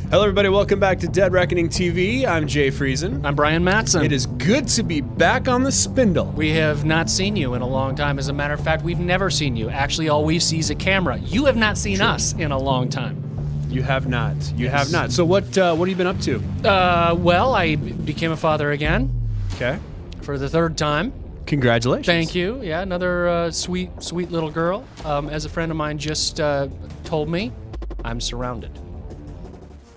Hello, everybody. Welcome back to Dead Reckoning TV. I'm Jay Friesen. I'm Brian Mattson. It is good to be back on the Spindle. We have not seen you in a long time. As a matter of fact, we've never seen you. Actually, all we see is a camera. You have not seen us in a long time. You have not. You have not. So what have you been up to? Well, I became a father again. Okay. For the third time. Congratulations. Thank you. Yeah, another sweet little girl. As a friend of mine just told me, I'm surrounded.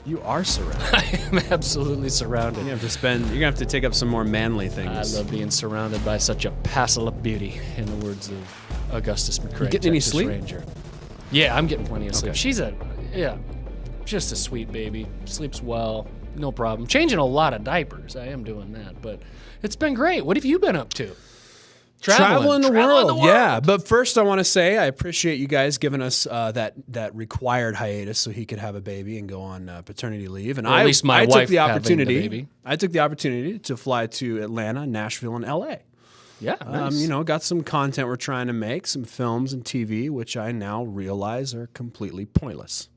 You are surrounded. I am absolutely surrounded. You're gonna have to take up some more manly things. I love being surrounded by such a passel of beauty, in the words of Augustus McCrae. You getting any Texas sleep? Ranger. Yeah, I'm getting plenty of sleep. Okay. She's just a sweet baby. Sleeps well, no problem. Changing a lot of diapers. I am doing that, but it's been great. What have you been up to? Traveling the world. Yeah. But first, I want to say I appreciate you guys giving us that required hiatus so he could have a baby and go on paternity leave. And at least my I wife took the having the opportunity. baby. I took the opportunity to fly to Atlanta, Nashville, and L.A. Yeah, nice. Got some content we're trying to make, some films and TV, which I now realize are completely pointless.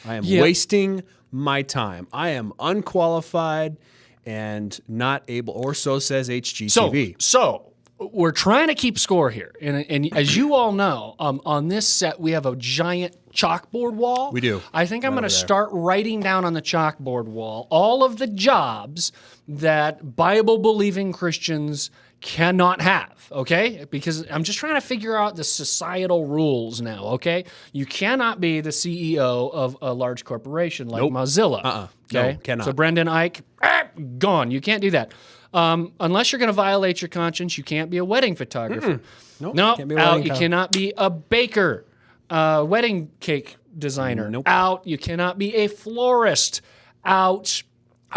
I am wasting my time. I am unqualified and not able, or so says HGTV. So we're trying to keep score here. And as you all know, on this set, we have a giant chalkboard wall. We do. I think I'm going to start writing down on the chalkboard wall all of the jobs that Bible-believing Christians cannot have, okay? Because I'm just trying to figure out the societal rules now, okay? You cannot be the CEO of a large corporation like Mozilla. Okay? No, cannot. So Brendan Ike, gone. You can't do that. Unless you're going to violate your conscience, you can't be a wedding photographer. Nope. Can't be a out. wedding You cannot be a baker, wedding cake designer. Nope. Out. You cannot be a florist. Out.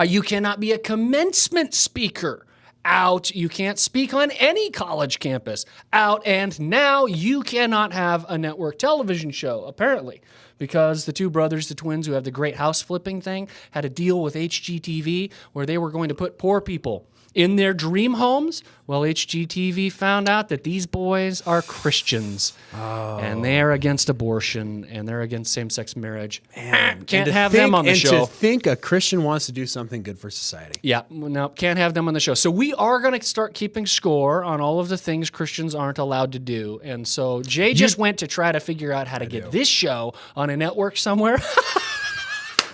You cannot be a commencement speaker. Out. You can't speak on any college campus. Out. And now you cannot have a network television show, apparently, because the two brothers, the twins who have the great house flipping thing, had a deal with HGTV where they were going to put poor people in their dream homes. Well, HGTV found out that these boys are Christians, and they are against abortion, and they're against same-sex marriage. Can't have them on the show. And to think a Christian wants to do something good for society. Yeah, no, can't have them on the show. So we are going to start keeping score on all of the things Christians aren't allowed to do. And so Jay just went to try to figure out how to get this show on a network somewhere.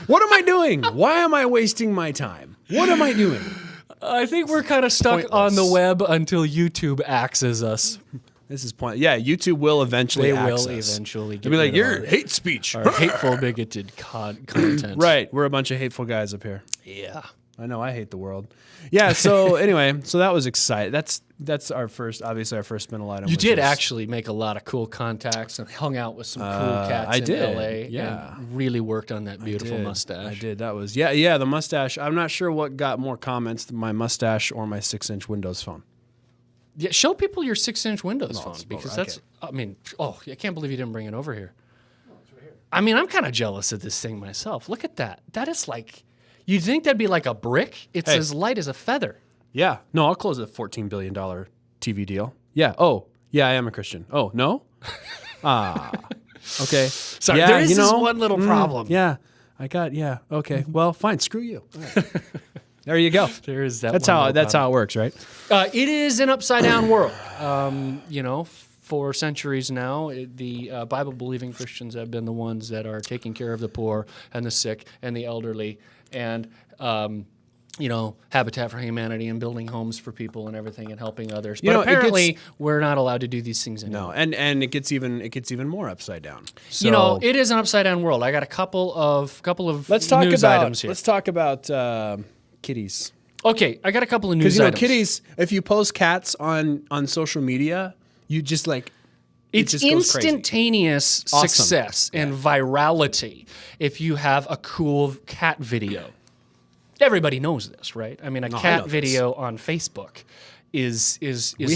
What am I doing? Why am I wasting my time? What am I doing? I think we're kind of stuck on the web until YouTube axes us. This is pointless. Yeah, YouTube will eventually axe us. They will eventually get They'll be like, rid of you're hate speech. our hateful, bigoted content. Right. We're a bunch of hateful guys up here. Yeah. I know. I hate the world. Yeah. So anyway, so that was exciting. That's our first, obviously our first Spindle item. You did actually make a lot of cool contacts and hung out with some cool cats in LA. Yeah. And really worked on that beautiful mustache. I did. That was, yeah, the mustache. I'm not sure what got more comments, my mustache or my 6-inch Windows phone. Yeah, show people your 6-inch Windows phone because that's, I can't believe you didn't bring it over here. Oh, it's right here. I mean, I'm kind of jealous of this thing myself. Look at that. That is like, you'd think that'd be like a brick. It's as light as a feather. Yeah. No, I'll close a $14 billion TV deal. Yeah. Oh, yeah, I am a Christian. Oh, no? Okay. Sorry, there is this one little problem. Yeah. Okay. Well, fine. Screw you. Right. There you go. There is that. That's how it works, right? It is an upside down world. For centuries now, the Bible-believing Christians have been the ones that are taking care of the poor and the sick and the elderly and Habitat for Humanity and building homes for people and everything and helping others. But apparently, we're not allowed to do these things anymore. No, and it gets even more upside down. So, it is an upside down world. I got a couple of news items here. Let's talk about kitties. Okay, I got a couple of news items. Because kitties, if you post cats on social media, you just like it's just goes crazy. Instantaneous success and virality if you have a cool cat video. Everybody knows this, right? I mean, a cat video on Facebook is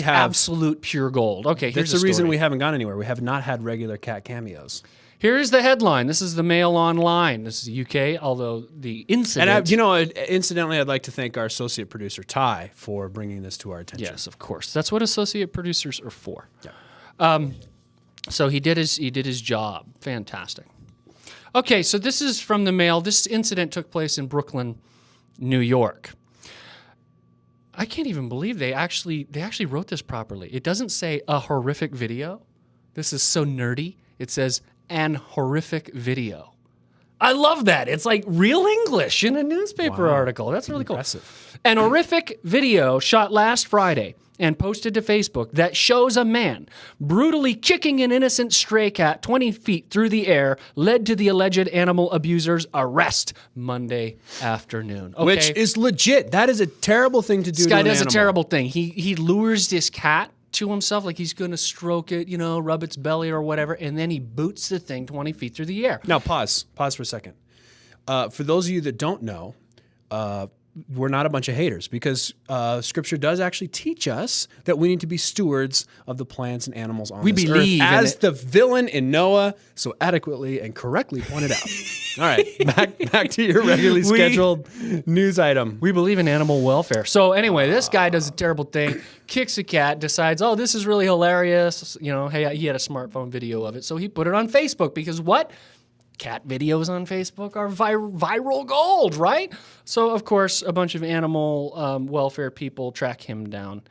absolute pure gold. Okay, here's the reason we haven't gone anywhere. We have not had regular cat cameos. Here's the headline. This is the Mail Online. This is UK, although the incident... And, incidentally, I'd like to thank our associate producer, Ty, for bringing this to our attention. Yes, of course. That's what associate producers are for. Yeah. So he did his job. Fantastic. Okay, so this is from the Mail. This incident took place in Brooklyn, New York. I can't even believe they actually wrote this properly. It doesn't say a horrific video. This is so nerdy. It says an horrific video. I love that. It's like real English in a newspaper article. That's really Impressive. Cool. An horrific video shot last Friday and posted to Facebook that shows a man brutally kicking an innocent stray cat 20 feet through the air led to the alleged animal abuser's arrest Monday afternoon. Okay. Which is legit. That is a terrible thing to do. This guy to an does animal. a terrible thing. He lures this cat to himself like he's going to stroke it, rub its belly or whatever, and then he boots the thing 20 feet through the air. Now, pause for a second. For those of you that don't know, we're not a bunch of haters because Scripture does actually teach us that we need to be stewards of the plants and animals on this believe earth, in as it. the villain in Noah so adequately and correctly pointed out. All right, back to your regularly scheduled news item. We believe in animal welfare. So anyway, this guy does a terrible thing, kicks a cat, decides, oh, this is really hilarious. Hey, he had a smartphone video of it, so he put it on Facebook because what? Cat videos on Facebook are viral gold, right? So, of course, a bunch of animal welfare people track him down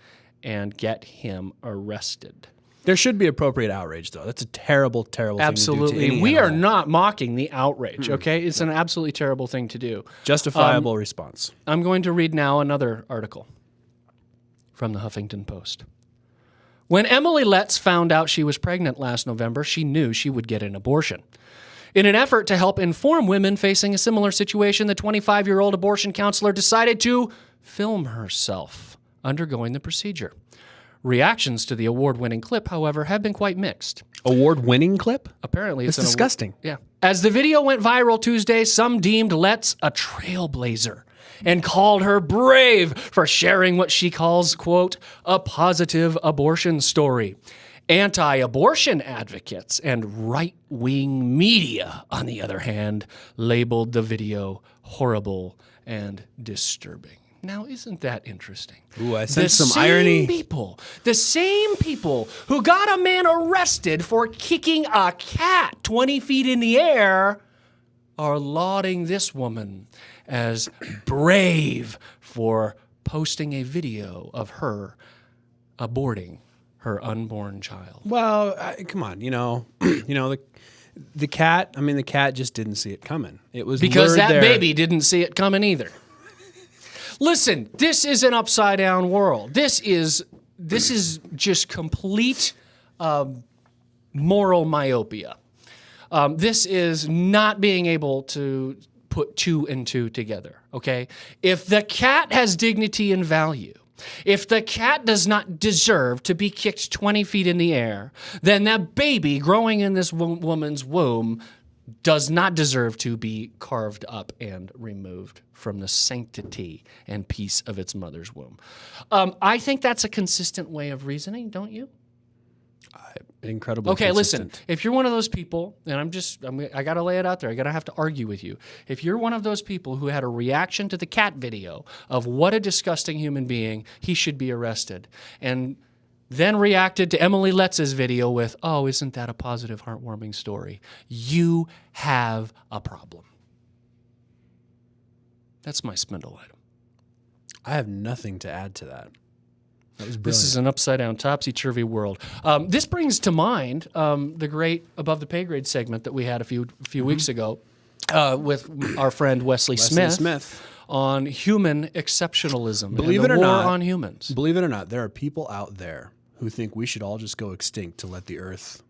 and get him arrested. There should be appropriate outrage, though. That's a terrible, terrible thing to do to Absolutely. any We are animal. not mocking the outrage, okay? It's an absolutely terrible thing to do. Justifiable response. I'm going to read now another article from the Huffington Post. When Emily Letts found out she was pregnant last November, she knew she would get an abortion. In an effort to help inform women facing a similar situation, the 25-year-old abortion counselor decided to film herself undergoing the procedure. Reactions to the award-winning clip, however, have been quite mixed. Award-winning clip? Apparently, It's disgusting. Yeah. As the video went viral Tuesday, some deemed Letts a trailblazer and called her brave for sharing what she calls, quote, a positive abortion story. Anti-abortion advocates and right-wing media, on the other hand, labeled the video horrible and disturbing. Now, isn't that interesting? Ooh, I sense some irony. The same people who got a man arrested for kicking a cat 20 feet in the air are lauding this woman as brave for posting a video of her aborting her unborn child. Well, come on, the cat. I mean, the cat just didn't see it coming. It was Because lured that there. baby didn't see it coming either. Listen, this is an upside down world. This is just complete moral myopia. This is not being able to put two and two together. Okay, if the cat has dignity and value, if the cat does not deserve to be kicked 20 feet in the air, then that baby growing in this woman's womb does not deserve to be carved up and removed from the sanctity and peace of its mother's womb. I think that's a consistent way of reasoning, don't you? Incredibly Okay, consistent. listen, if you're one of those people, and I got to lay it out there, I got to have to argue with you. If you're one of those people who had a reaction to the cat video of what a disgusting human being, he should be arrested, and then reacted to Emily Letts' video with, oh, isn't that a positive, heartwarming story? You have a problem. That's my Spindle item. I have nothing to add to that. That was brilliant. This is an upside-down, topsy-turvy world. This brings to mind the great Above the Pay Grade segment that we had a few weeks ago with our friend Wesley Smith on human exceptionalism. Believe and it the or war not, on humans. Believe it or not, there are people out there who think we should all just go extinct to let the earth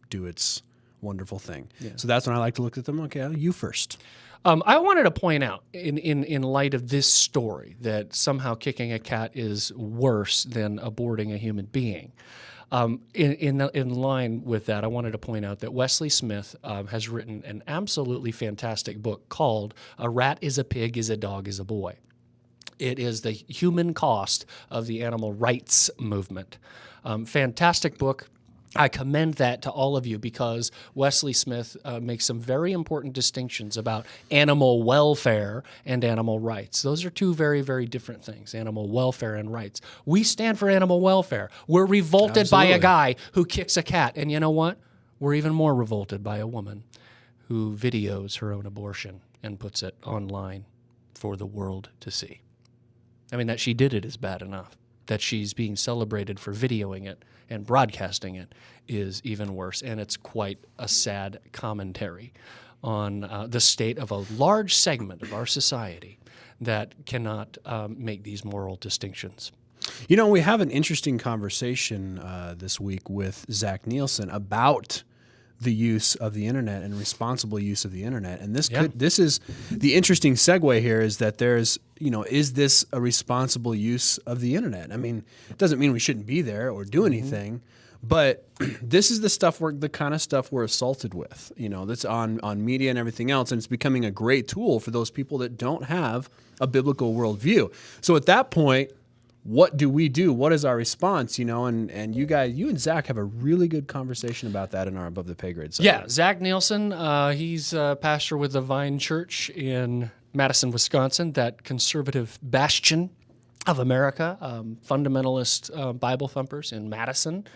do its wonderful thing. Yeah. So that's when I like to look at them. Okay, you first. I wanted to point out, in light of this story, that somehow kicking a cat is worse than aborting a human being. In line with that, I wanted to point out that Wesley Smith has written an absolutely fantastic book called "A Rat is a Pig, is a Dog is a Boy." It is the human cost of the animal rights movement. Fantastic book. I commend that to all of you because Wesley Smith makes some very important distinctions about animal welfare and animal rights. Those are two very, very different things, animal welfare and rights. We stand for animal welfare. We're revolted by a guy who kicks a cat. And you know what? We're even more revolted by a woman who videos her own abortion and puts it online for the world to see. I mean, that she did it is bad enough. That she's being celebrated for videoing it and broadcasting it is even worse. And it's quite a sad commentary on the state of a large segment of our society that cannot make these moral distinctions. You know, we have an interesting conversation this week with Zach Nielsen about the use of the internet and responsible use of the internet. And this is the interesting segue here is that there's, is this a responsible use of the internet? I mean, it doesn't mean we shouldn't be there or do anything, but this is the kind of stuff we're assaulted with, that's on media and everything else. And it's becoming a great tool for those people that don't have a biblical worldview. So at that point, what do we do? What is our response? And you and Zach have a really good conversation about that in our Above the Pay Grade segment. Yeah, Zach Nielsen, he's a pastor with the Vine Church in Madison, Wisconsin, that conservative bastion of America, fundamentalist Bible thumpers in Madison.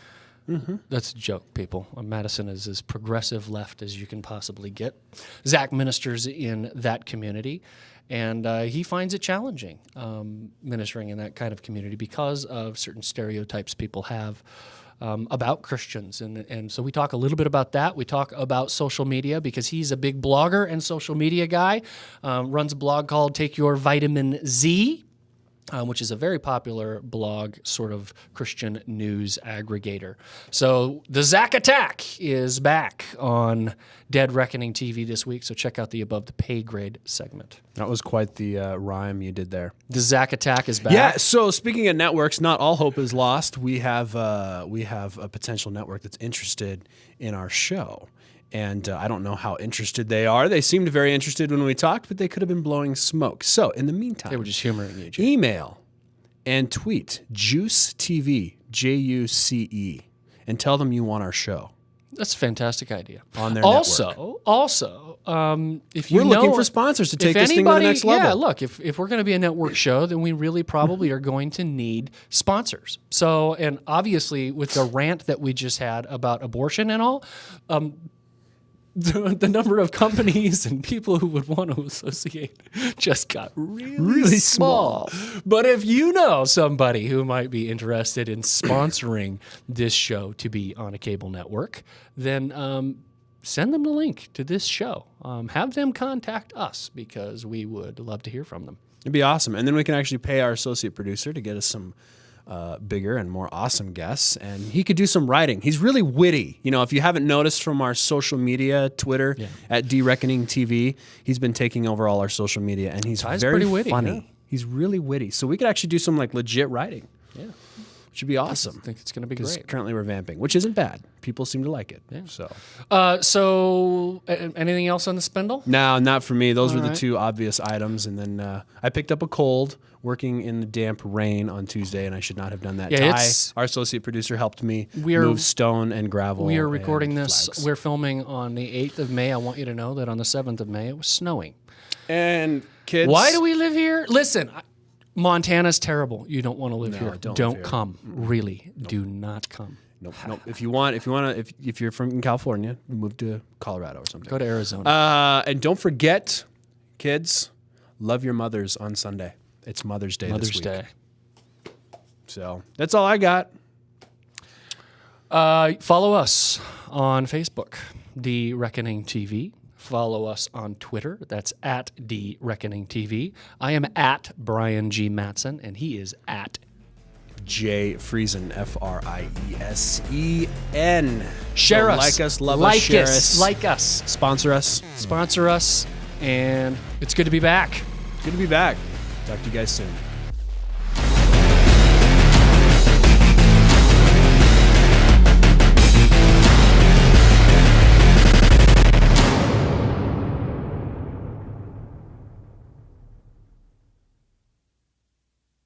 Mm-hmm. That's a joke, people. Madison is as progressive left as you can possibly get. Zach ministers in that community. And he finds it challenging ministering in that kind of community because of certain stereotypes people have about Christians. And so we talk a little bit about that. We talk about social media because he's a big blogger and social media guy. Runs a blog called Take Your Vitamin Z, which is a very popular blog, sort of Christian news aggregator. So the Zach Attack is back on Dead Reckoning TV this week, so check out the Above the Pay Grade segment. That was quite the rhyme you did there. The Zach Attack is back. Yeah, so speaking of networks, not all hope is lost. We have a potential network that's interested in our show. And I don't know how interested they are. They seemed very interested when we talked, but they could have been blowing smoke. So in the meantime, they were just humoring you, Jay. Email and tweet Juice TV, JUCE, and tell them you want our show. That's a fantastic idea. On their network. Also, if you we're looking for sponsors to take this thing to the next level. Yeah, look, if we're going to be a network show, then we really probably are going to need sponsors. So, and obviously with the rant that we just had about abortion and all, the number of companies and people who would want to associate just got really small. But if you know somebody who might be interested in sponsoring this show to be on a cable network, then send them the link to this show. Have them contact us because we would love to hear from them. It'd be awesome. And then we can actually pay our associate producer to get us some bigger and more awesome guests, and he could do some writing. He's really witty. If you haven't noticed from our social media, Twitter at D-Reckoning TV, he's been taking over all our social media, and he's very witty, funny. Yeah. He's really witty. So we could actually do some legit writing. Yeah. Which would be awesome. I think it's going to be great. Currently we're vamping, which isn't bad. People seem to like it. Yeah. So anything else on the Spindle? No, not for me. Those were the two obvious items. And then I picked up a cold working in the damp rain on Tuesday, and I should not have done that. Ty, our associate producer, helped me move stone and gravel. We are recording this. Flags. We're filming on the 8th of May. I want you to know that on the 7th of May, it was snowing. And kids... Why do we live here? Listen, Montana's terrible. You don't want to live here. Don't come. Really, do not come. Nope. If you're from California, move to Colorado or something. Go to Arizona. And don't forget, kids, love your mothers on Sunday. It's Mother's Day this week. Mother's Day. So that's all I got. Follow us on Facebook, The Reckoning TV. Follow us on Twitter. That's at The Reckoning TV. I am at Brian G. Mattson, and he is at J. Friesen, Friesen. Share us. Like us, love us, share us. Like us. Sponsor us. Sponsor us. And it's good to be back. Good to be back. Talk to you guys soon.